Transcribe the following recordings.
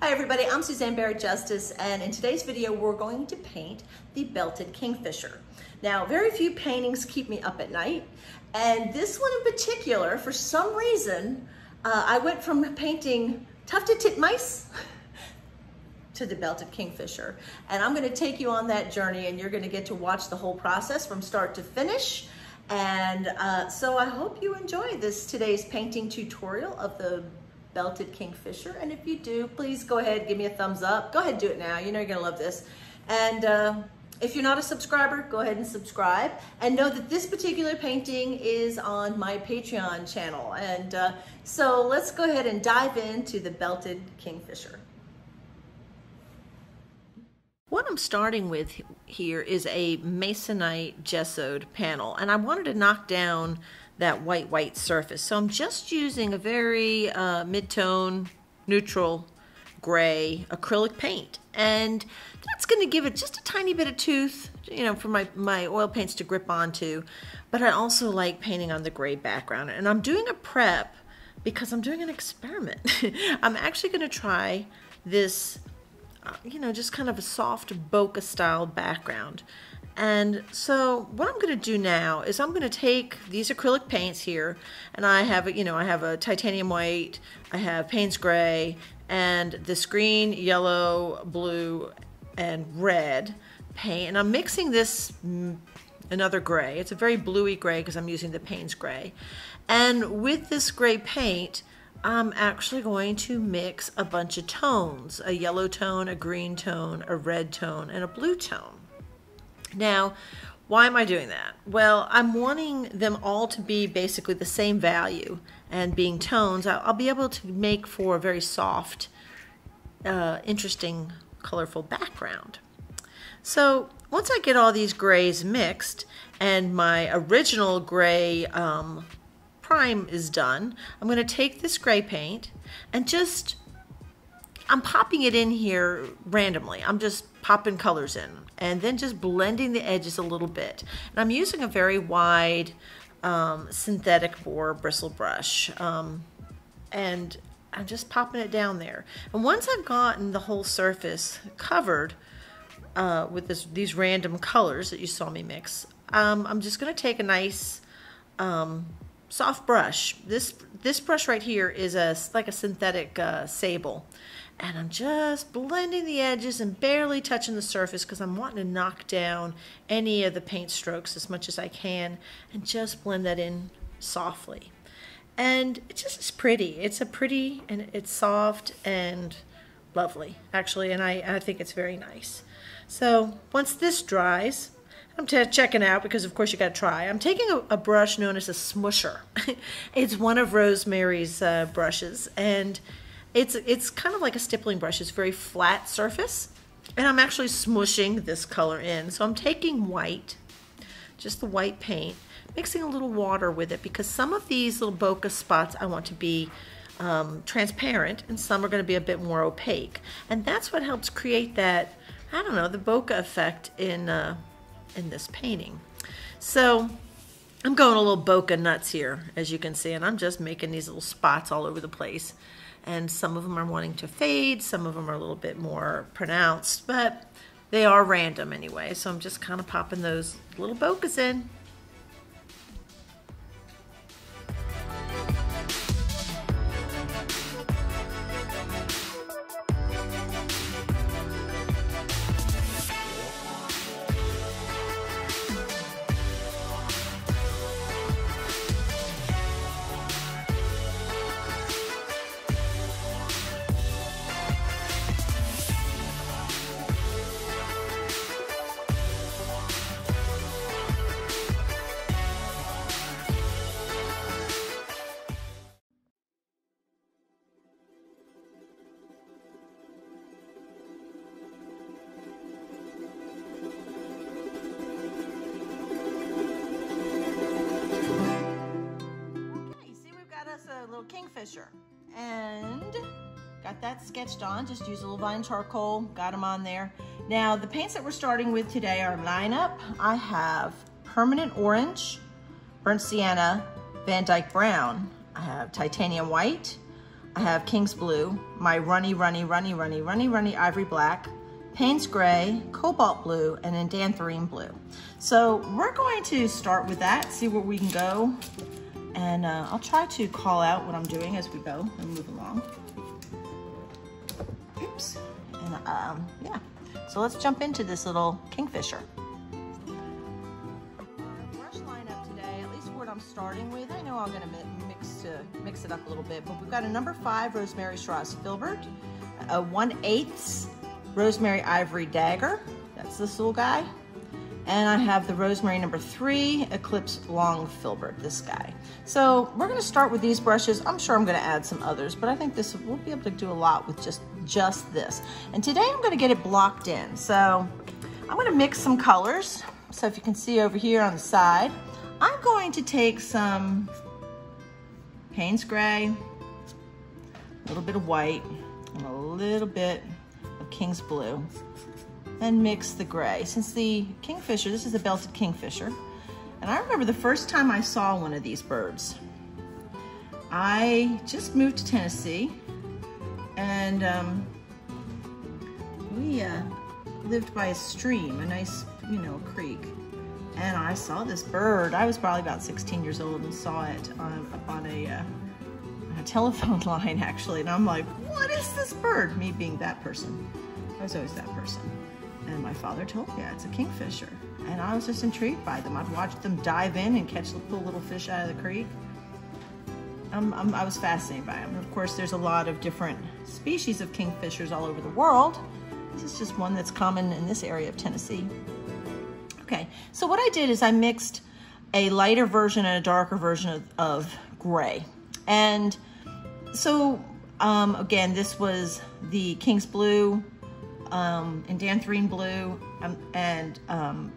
Hi everybody, I'm Suzanne Barrett Justis, and in today's video we're going to paint the Belted Kingfisher. Now, very few paintings keep me up at night, and this one in particular, for some reason, I went from painting tufted titmice to the Belted Kingfisher. And I'm gonna take you on that journey, and you're gonna get to watch the whole process from start to finish. And so I hope you enjoy today's painting tutorial of the Belted Kingfisher. And if you do, please go ahead, give me a thumbs up. Go ahead and do it now. You know you're gonna love this. And if you're not a subscriber, go ahead and subscribe. And know that this particular painting is on my Patreon channel. And so let's go ahead and dive into the Belted Kingfisher. What I'm starting with here is a masonite gessoed panel, and I wanted to knock down that white surface. So I'm just using a very mid-tone, neutral, gray acrylic paint. And that's gonna give it just a tiny bit of tooth, you know, for my oil paints to grip onto. But I also like painting on the gray background. And I'm doing a prep because I'm doing an experiment. I'm actually gonna try this you know, just kind of a soft bokeh style background. And so what I'm going to do now is I'm going to take these acrylic paints here, and I have, you know, I have a titanium white, I have Payne's gray, and this green, yellow, blue, and red paint. And I'm mixing this another gray. It's a very bluey gray because I'm using the Payne's gray. And with this gray paint, I'm actually going to mix a bunch of tones, a yellow tone, a green tone, a red tone, and a blue tone. Now, why am I doing that? Well, I'm wanting them all to be basically the same value, and being tones, I'll be able to make for a very soft, interesting, colorful background. So once I get all these grays mixed and my original gray prime is done, I'm going to take this gray paint and I'm popping it in here randomly. I'm just popping colors in and then just blending the edges a little bit. And I'm using a very wide synthetic boar bristle brush, and I'm just popping it down there. And once I've gotten the whole surface covered with these random colors that you saw me mix, I'm just going to take a nice soft brush. This brush right here is like a synthetic sable, and I'm just blending the edges and barely touching the surface because I'm wanting to knock down any of the paint strokes as much as I can and just blend that in softly. And it just is pretty. It's pretty, and it's soft and lovely actually, and I think it's very nice. So once this dries, I'm checking out because of course you got to try. I'm taking a brush known as a smusher. It's one of Rosemary's brushes, and it's kind of like a stippling brush. It's very flat surface, and I'm actually smushing this color in. So I'm taking white, just the white paint, mixing a little water with it because some of these little bokeh spots I want to be transparent, and some are going to be a bit more opaque, and that's what helps create that, I don't know, the bokeh effect in this painting. So I'm going a little bokeh nuts here, as you can see, and I'm just making these little spots all over the place. And some of them are wanting to fade, some of them are a little bit more pronounced, but they are random anyway. So I'm just kind of popping those little bokehs in. Kingfisher, and got that sketched on. Just use a little vine charcoal, got them on there. Now the paints that we're starting with today are lineup. I have permanent orange, burnt sienna, Van Dyke brown. I have titanium white, I have King's Blue, my runny ivory black, Payne's Gray, Cobalt Blue, and Indanthrene Blue. So we're going to start with that, see where we can go. And I'll try to call out what I'm doing as we go and move along. Oops. And yeah, so let's jump into this little Kingfisher. Our brush lineup today, at least what I'm starting with, I know I'm gonna mix it up a little bit, but we've got a number 5 Rosemary Strass Filbert, a 1/8 Rosemary Ivory Dagger, that's this little guy, and I have the Rosemary number 3 Eclipse Long Filbert, this guy. So we're gonna start with these brushes. I'm sure I'm gonna add some others, but I think we'll be able to do a lot with just this. And today I'm gonna get it blocked in. So I'm gonna mix some colors. So if you can see over here on the side, I'm going to take some Payne's Gray, a little bit of white, and a little bit of King's Blue, and mix the gray. Since the Kingfisher, this is a belted Kingfisher, and I remember the first time I saw one of these birds. I just moved to Tennessee, and we lived by a stream, a nice, creek, and I saw this bird. I was probably about 16 years old and saw it up on a telephone line, actually, and I'm like, what is this bird? Me being that person. I was always that person. And my father told me, yeah, it's a Kingfisher. And I was just intrigued by them. I'd watch them dive in and catch the little fish out of the creek. I was fascinated by them. And of course, there's a lot of different species of Kingfishers all over the world. This is just one that's common in this area of Tennessee. Okay, so what I did is I mixed a lighter version and a darker version of gray. And so, again, this was the King's Blue, Indanthrene Blue, and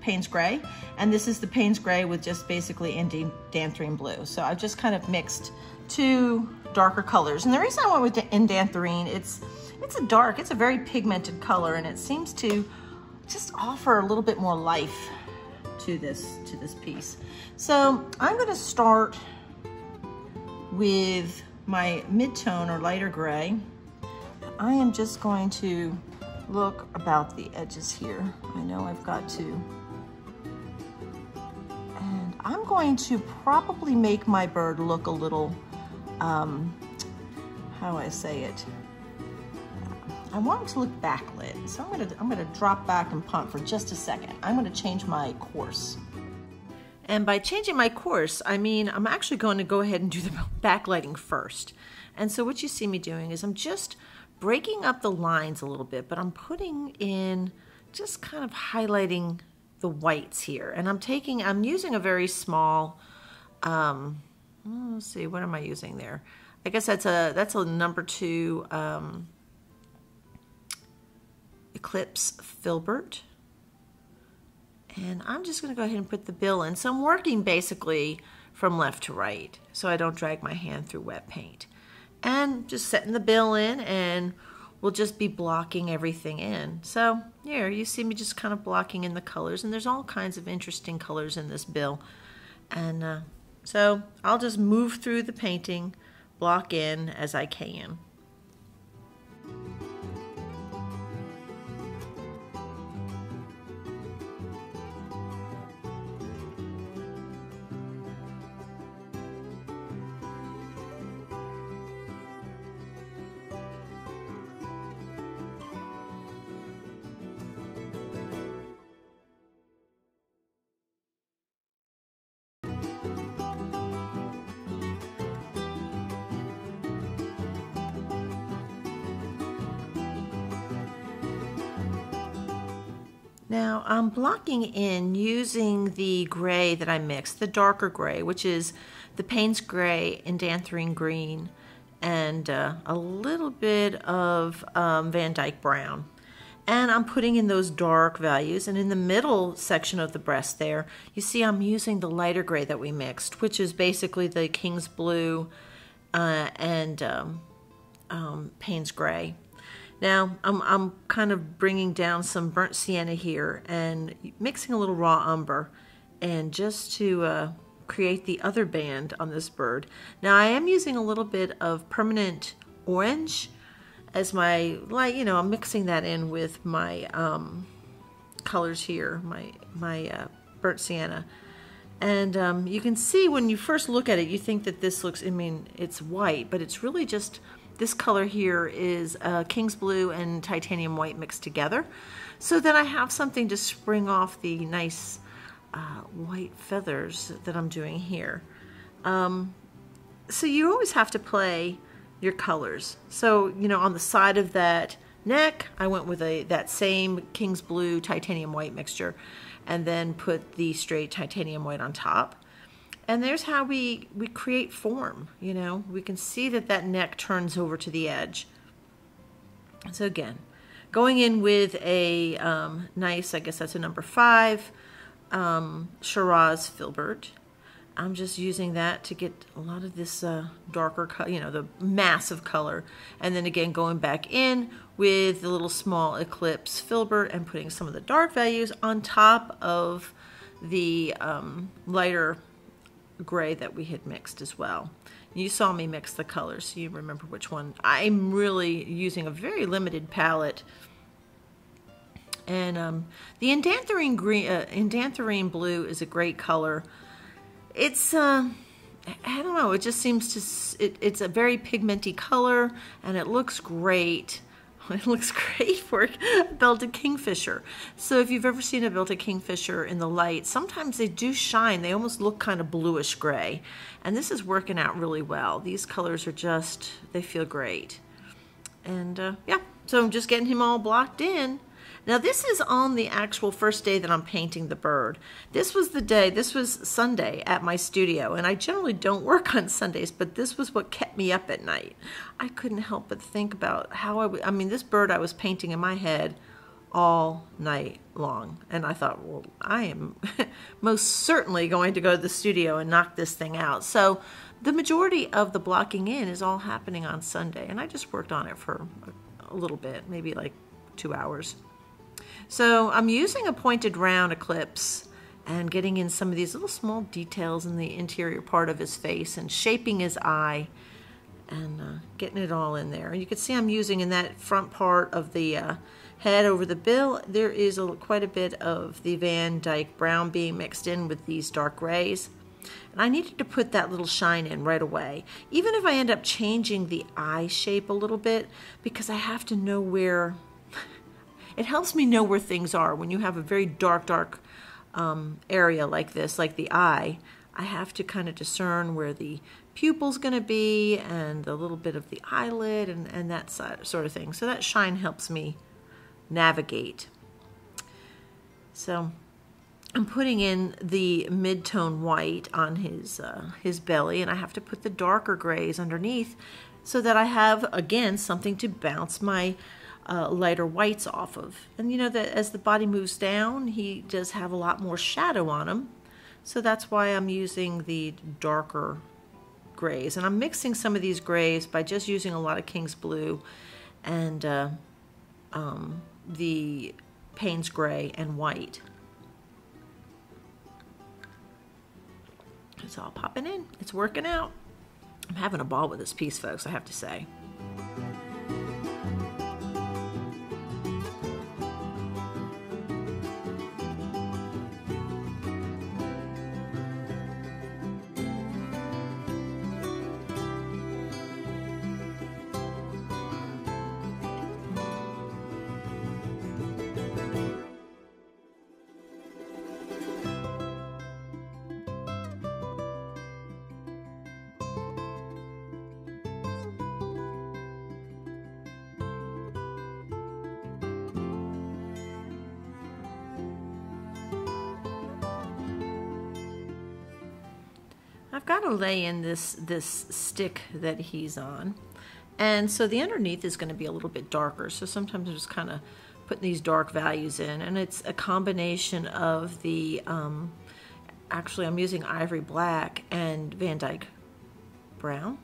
Payne's Gray. And this is the Payne's Gray with just basically Indanthrene Blue. So I've just kind of mixed 2 darker colors. And the reason I went with the Indanthrene, it's a very pigmented color, and it seems to just offer a little bit more life to this piece. So I'm going to start with my mid-tone or lighter gray. I am just going to look about the edges here. I know I've got to. And I'm going to probably make my bird look a little, how do I say it? I want it to look backlit. So I'm gonna drop back and punt for just a second. I'm gonna change my course. And by changing my course, I mean I'm actually going to go ahead and do the backlighting first. And so what you see me doing is I'm just breaking up the lines a little bit, but I'm putting in, just kind of highlighting the whites here. And I'm using a very small, let's see, what am I using there? I guess that's a number 2 Eclipse Filbert. And I'm just gonna go ahead and put the bill in. So I'm working basically from left to right, so I don't drag my hand through wet paint. And just setting the bill in, and we'll just be blocking everything in. So here, you see me just kind of blocking in the colors, and there's all kinds of interesting colors in this bill. And so I'll just move through the painting, block in as I can. Now I'm blocking in using the gray that I mixed, the darker gray, which is the Payne's Gray, Indanthrene Green, and a little bit of Van Dyke Brown. And I'm putting in those dark values, and in the middle section of the breast there, you see I'm using the lighter gray that we mixed, which is basically the King's Blue and Payne's Gray. Now, I'm kind of bringing down some burnt sienna here and mixing a little raw umber, and just to create the other band on this bird. Now, I am using a little bit of permanent orange as my light. You know, I'm mixing that in with my colors here, my burnt sienna. And you can see when you first look at it, you think that this looks, I mean, it's white, but it's really just, this color here is King's Blue and titanium white mixed together. So that I have something to spring off the nice white feathers that I'm doing here. So you always have to play your colors. So, you know, on the side of that neck, I went with that same King's Blue titanium white mixture, and then put the straight titanium white on top. And there's how we create form, you know. We can see that that neck turns over to the edge. So again, going in with a nice, I guess that's a number 5, Shiraz filbert. I'm just using that to get a lot of this darker color, you know, the massive color. And then again, going back in with the little small eclipse filbert and putting some of the dark values on top of the lighter gray that we had mixed as well. You saw me mix the colors, so you remember which one. I'm really using a very limited palette. And the Indanthrene green, Indanthrene blue is a great color. It's I don't know, it just seems to, it's a very pigmenty color, and it looks great. It looks great for a belted kingfisher. So if you've ever seen a belted kingfisher in the light, sometimes they do shine. They almost look kind of bluish gray. And this is working out really well. These colors are just, they feel great. And yeah, so I'm just getting him all blocked in. Now this is on the actual first day that I'm painting the bird. This was the day, this was Sunday at my studio, and I generally don't work on Sundays, but this was what kept me up at night. I couldn't help but think about how I mean, this bird I was painting in my head all night long. And I thought, well, I am most certainly going to go to the studio and knock this thing out. So the majority of the blocking in is all happening on Sunday, and I just worked on it for a little bit, maybe like 2 hours. So I'm using a pointed round eclipse and getting in some of these little small details in the interior part of his face and shaping his eye and getting it all in there. You can see I'm using in that front part of the head over the bill, there is quite a bit of the Van Dyke brown being mixed in with these dark grays. And I needed to put that little shine in right away, even if I end up changing the eye shape a little bit, because I have to know where. It helps me know where things are. When you have a very dark area like this, like the eye, I have to kind of discern where the pupil's going to be and a little bit of the eyelid and that sort of thing. So that shine helps me navigate. So I'm putting in the mid-tone white on his belly, and I have to put the darker grays underneath so that I have, again, something to bounce my lighter whites off of. And you know that as the body moves down, he does have a lot more shadow on him. So that's why I'm using the darker grays. And I'm mixing some of these grays by just using a lot of King's Blue and the Payne's Gray and white. It's all popping in. It's working out. I'm having a ball with this piece, folks, I have to say. I've got to lay in this stick that he's on, and so the underneath is going to be a little bit darker, so sometimes I'm just kind of putting these dark values in, and it's a combination of the actually I'm using ivory black and Van Dyke brown,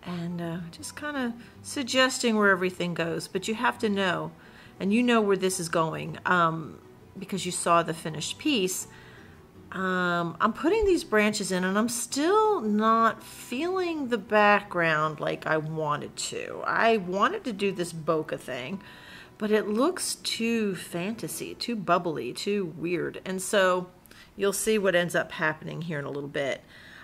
and just kind of suggesting where everything goes. But you have to know, and you know where this is going because you saw the finished piece. I'm putting these branches in, and I'm still not feeling the background like I wanted to. I wanted to do this bokeh thing, but it looks too fantasy, too bubbly, too weird. And so you'll see what ends up happening here in a little bit.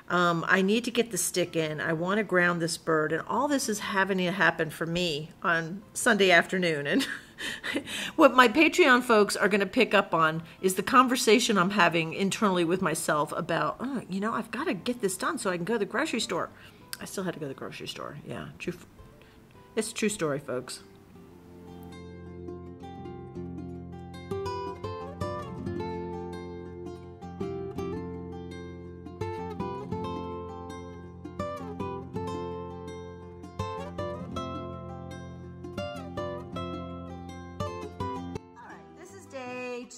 I need to get the stick in. I want to ground this bird, and all this is having to happen for me on Sunday afternoon. And what my Patreon folks are going to pick up on is the conversation I'm having internally with myself about, oh, you know, I've got to get this done so I can go to the grocery store. I still had to go to the grocery store. Yeah, true. It's a true story, folks.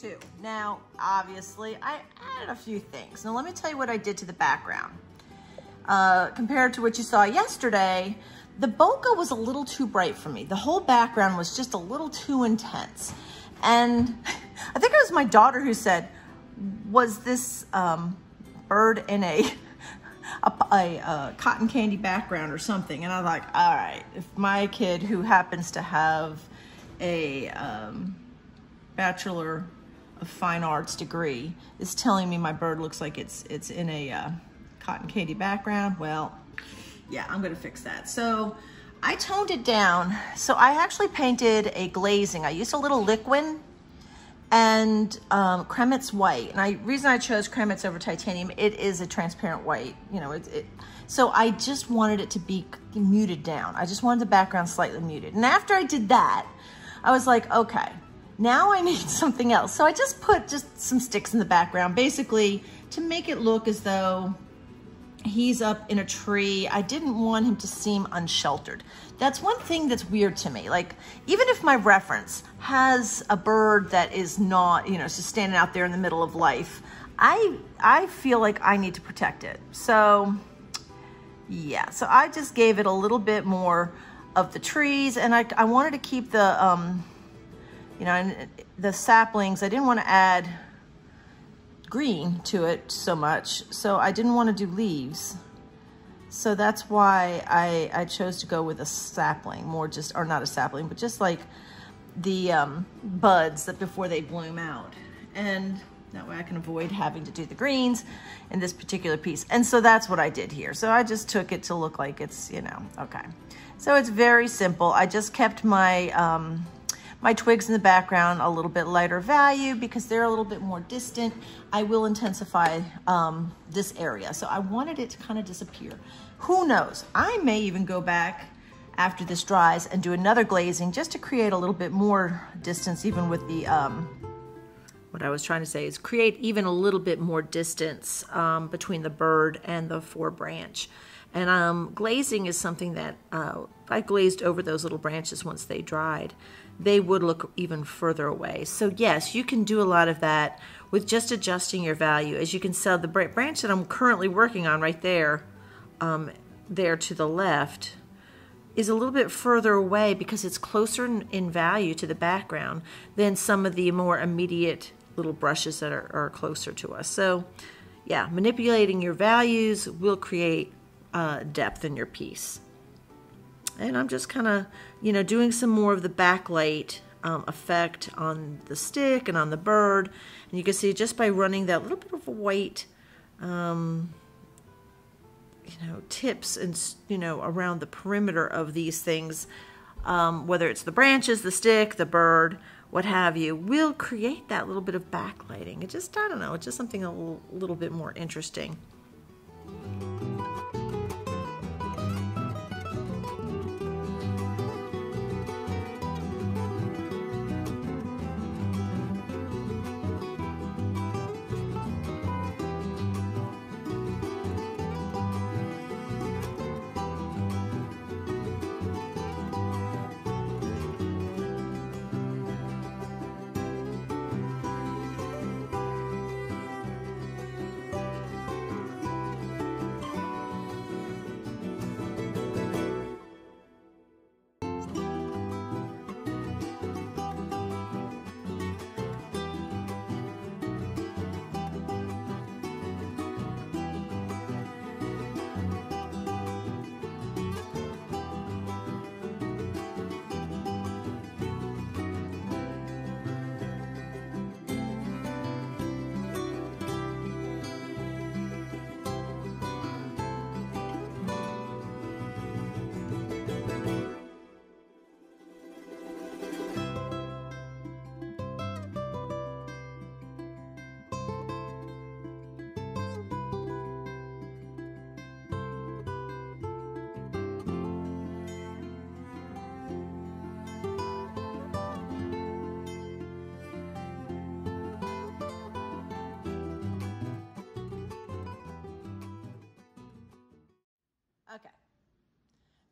Too. Now, obviously, I added a few things. Now, let me tell you what I did to the background. Compared to what you saw yesterday, the bokeh was a little too bright for me. The whole background was just a little too intense. And I think it was my daughter who said, was this bird in a cotton candy background or something? And I was like, all right, if my kid, who happens to have a Bachelor of Fine Arts degree, is telling me my bird looks like it's in a cotton candy background, well, yeah, I'm gonna fix that. So I toned it down. So I actually painted a glazing. I used a little liquid and Kremitz white. And the reason I chose Kremitz over titanium, it is a transparent white. You know, so I just wanted it to be muted down. I just wanted the background slightly muted. And after I did that, I was like, okay, now I need something else. So I just put some sticks in the background, basically to make it look as though he's up in a tree. I didn't want him to seem unsheltered. That's one thing that's weird to me. Like, even if my reference has a bird that is not, you know, just standing out there in the middle of life, I feel like I need to protect it. So yeah, so I just gave it a little bit more of the trees, and I wanted to keep the, you know, and the saplings. I didn't want to add green to it so much, so I didn't want to do leaves. So that's why I chose to go with a sapling, more just, or not a sapling, but just like the buds that before they bloom out. And that way I can avoid having to do the greens in this particular piece. And so that's what I did here. So I just took it to look like it's, you know, okay. So it's very simple. I just kept my my twigs in the background a little bit lighter value because they're a little bit more distant. I will intensify this area. So I wanted it to kind of disappear. Who knows? I may even go back after this dries and do another glazing just to create a little bit more distance, even with the, what I was trying to say is create even a little bit more distance between the bird and the forebranch. And glazing is something that if I glazed over those little branches once they dried, they would look even further away. So yes, you can do a lot of that with just adjusting your value. As you can see, the branch that I'm currently working on right there, there to the left, is a little bit further away because it's closer in value to the background than some of the more immediate little brushes that are closer to us. So yeah, manipulating your values will create depth in your piece. And I'm just kind of, you know, doing some more of the backlight effect on the stick and on the bird. And you can see just by running that little bit of a white, you know, tips and, you know, around the perimeter of these things, whether it's the branches, the stick, the bird, what have you, will create that little bit of backlighting. It just, I don't know, it's just something a little bit more interesting.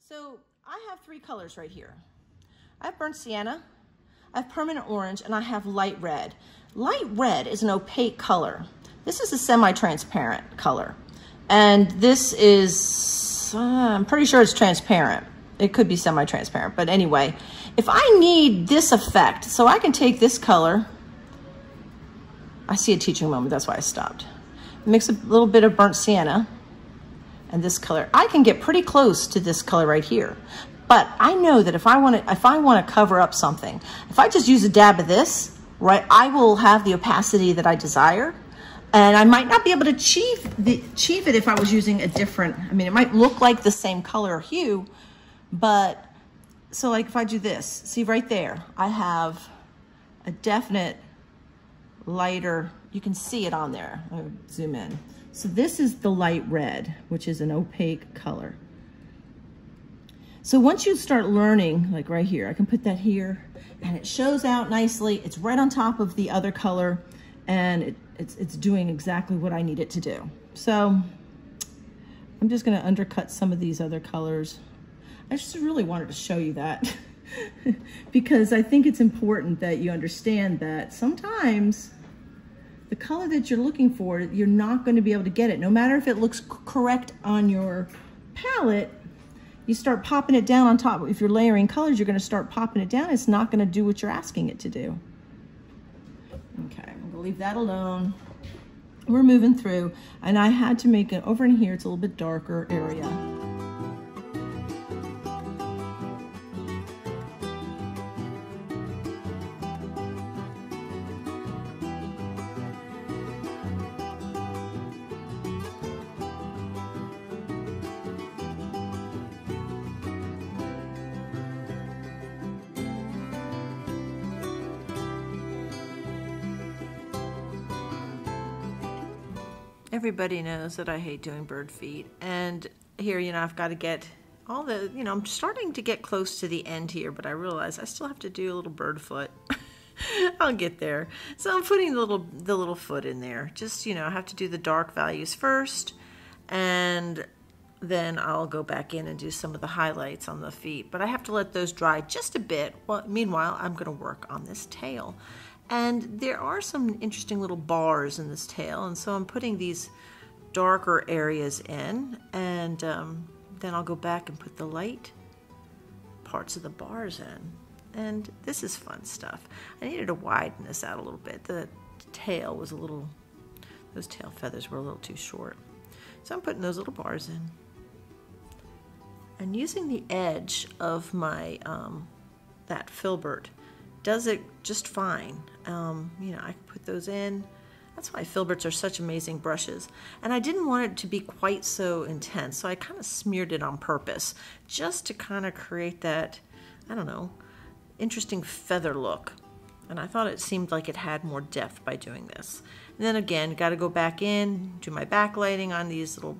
So I have three colors right here. I have burnt sienna, I have permanent orange, and I have light red. Light red is an opaque color. This is a semi-transparent color. And this is, I'm pretty sure it's transparent. It could be semi-transparent, but anyway, if I need this effect, so I can take this color, I see a teaching moment, that's why I stopped. Mix a little bit of burnt sienna and this color. I can get pretty close to this color right here. But I know that if I want to cover up something, if I just use a dab of this, right, I will have the opacity that I desire. And I might not be able to achieve it if I was using a different, I mean, it might look like the same color or hue, but so like if I do this, see right there, I have a definite lighter, you can see it on there. I'll zoom in. So this is the light red, which is an opaque color. So once you start learning, like right here, I can put that here and it shows out nicely. It's right on top of the other color and it's doing exactly what I need it to do. So I'm just gonna undercut some of these other colors. I just really wanted to show you that because I think it's important that you understand that sometimes the color that you're looking for, you're not going to be able to get it. No matter if it looks correct on your palette, you start popping it down on top. If you're layering colors, you're going to start popping it down. It's not going to do what you're asking it to do. Okay, I'm going to leave that alone. We're moving through, and I had to make it over in here. It's a little bit darker area. Everybody knows that I hate doing bird feet, and here, you know, I've got to get all the, you know, I'm starting to get close to the end here, but I realize I still have to do a little bird foot. I'll get there. So I'm putting the little foot in there. Just, you know, I have to do the dark values first, and then I'll go back in and do some of the highlights on the feet, but I have to let those dry just a bit. Well, meanwhile, I'm going to work on this tail. And there are some interesting little bars in this tail, and so I'm putting these darker areas in, and then I'll go back and put the light parts of the bars in. And this is fun stuff. I needed to widen this out a little bit. The tail was a little, those tail feathers were a little too short. So I'm putting those little bars in. And using the edge of my, that filbert, does it just fine. You know, I can put those in. That's why filberts are such amazing brushes. And I didn't want it to be quite so intense, so I kind of smeared it on purpose, just to kind of create that, I don't know, interesting feather look. And I thought it seemed like it had more depth by doing this. And then again, got to go back in, do my backlighting on these little,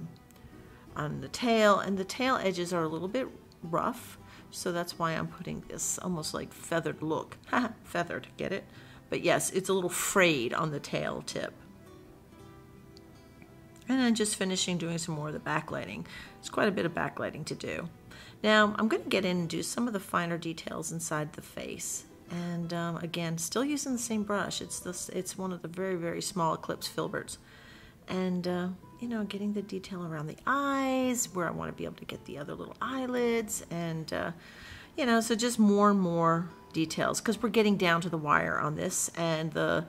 on the tail, and the tail edges are a little bit rough. So that's why I'm putting this almost like feathered look. Feathered, get it? But yes, it's a little frayed on the tail tip. And then just finishing doing some more of the backlighting. It's quite a bit of backlighting to do. Now I'm going to get in and do some of the finer details inside the face. And again, still using the same brush. It's one of the very, very small Eclipse filberts. And you know, getting the detail around the eyes, where I want to be able to get the other little eyelids, and you know, so just more and more details, because we're getting down to the wire on this, and the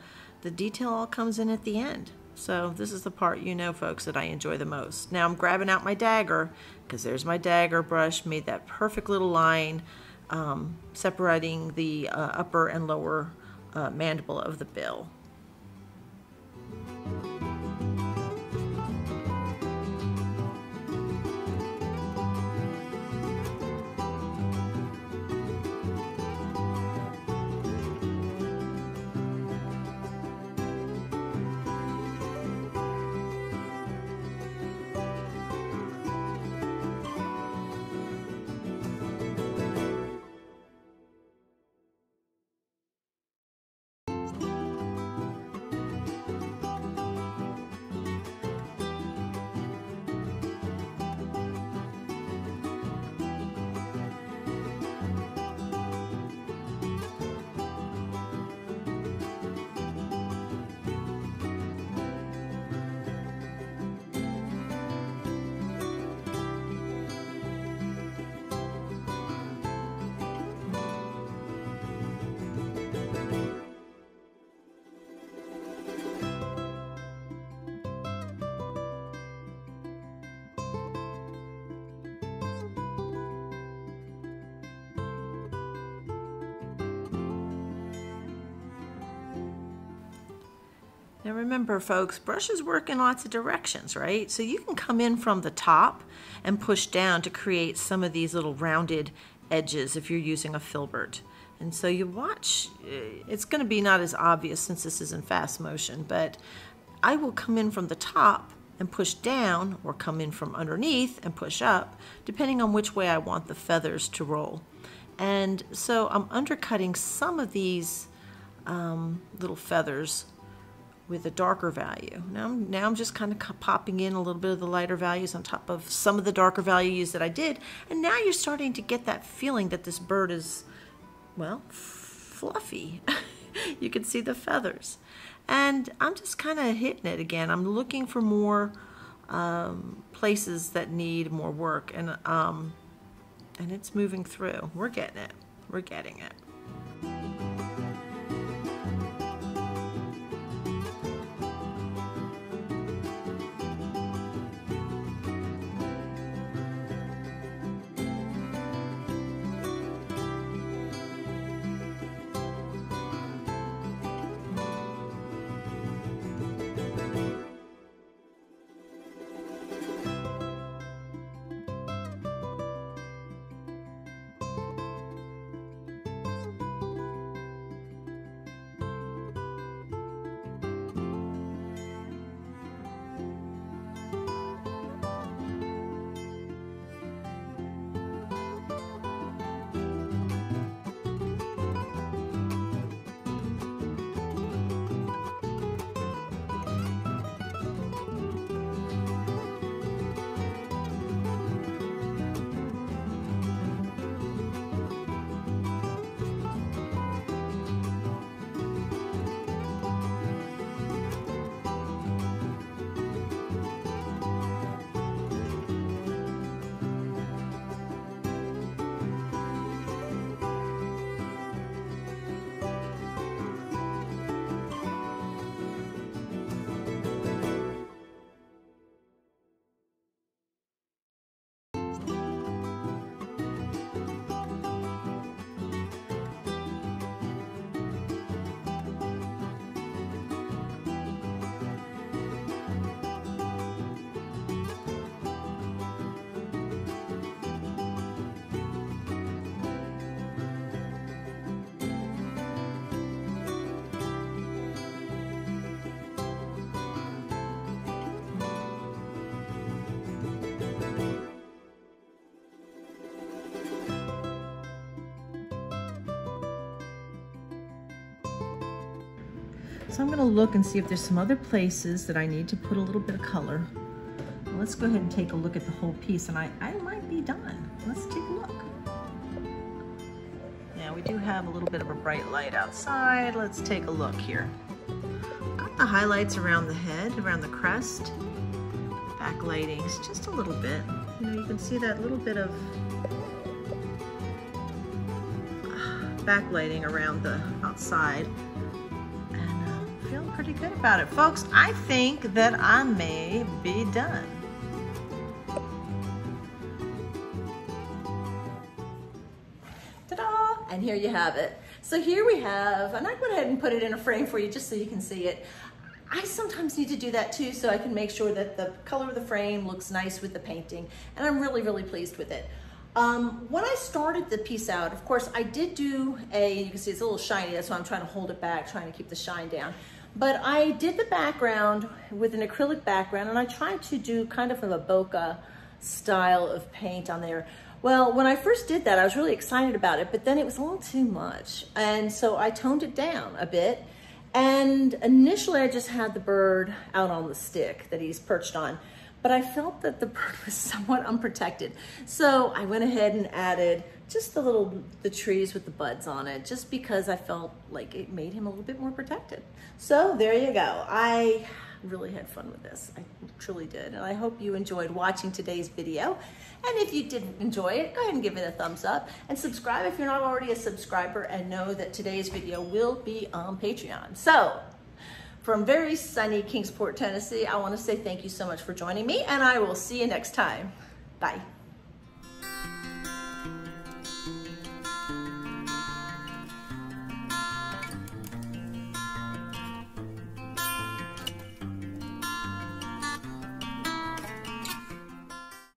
detail all comes in at the end. So this is the part, you know, folks, that I enjoy the most. Now I'm grabbing out my dagger, because there's my dagger brush, made that perfect little line separating the upper and lower mandible of the bill. Now remember folks, brushes work in lots of directions, right? So you can come in from the top and push down to create some of these little rounded edges if you're using a filbert. And so you watch, it's going to be not as obvious since this is in fast motion, but I will come in from the top and push down, or come in from underneath and push up, depending on which way I want the feathers to roll. And so I'm undercutting some of these little feathers with a darker value. Now I'm just kind of popping in a little bit of the lighter values on top of some of the darker values that I did, and now you're starting to get that feeling that this bird is, well, fluffy. You can see the feathers. And I'm just kind of hitting it again. I'm looking for more places that need more work, and it's moving through. We're getting it. We're getting it. So I'm going to look and see if there's some other places that I need to put a little bit of color. Well, let's go ahead and take a look at the whole piece, and I might be done. Let's take a look. Yeah, we do have a little bit of a bright light outside. Let's take a look here. Got the highlights around the head, around the crest. Backlightings, just a little bit. You know, you can see that little bit of backlighting around the outside. Feeling pretty good about it. Folks, I think that I may be done. Ta-da! And here you have it. So here we have, and I went ahead and put it in a frame for you just so you can see it. I sometimes need to do that too so I can make sure that the color of the frame looks nice with the painting, and I'm really, really pleased with it. When I started the piece out, of course, I did do you can see it's a little shiny, that's why I'm trying to hold it back, trying to keep the shine down. But I did the background with an acrylic background, and I tried to do kind of a bokeh style of paint on there. Well, when I first did that, I was really excited about it, but then it was a little too much. And so I toned it down a bit. And initially I just had the bird out on the stick that he's perched on, but I felt that the bird was somewhat unprotected. So I went ahead and added just the trees with the buds on it, just because I felt like it made him a little bit more protected. So there you go. I really had fun with this. I truly did. And I hope you enjoyed watching today's video. And if you did enjoy it, go ahead and give it a thumbs up and subscribe if you're not already a subscriber, and know that today's video will be on Patreon. So from very sunny Kingsport, Tennessee, I want to say thank you so much for joining me, and I will see you next time. Bye.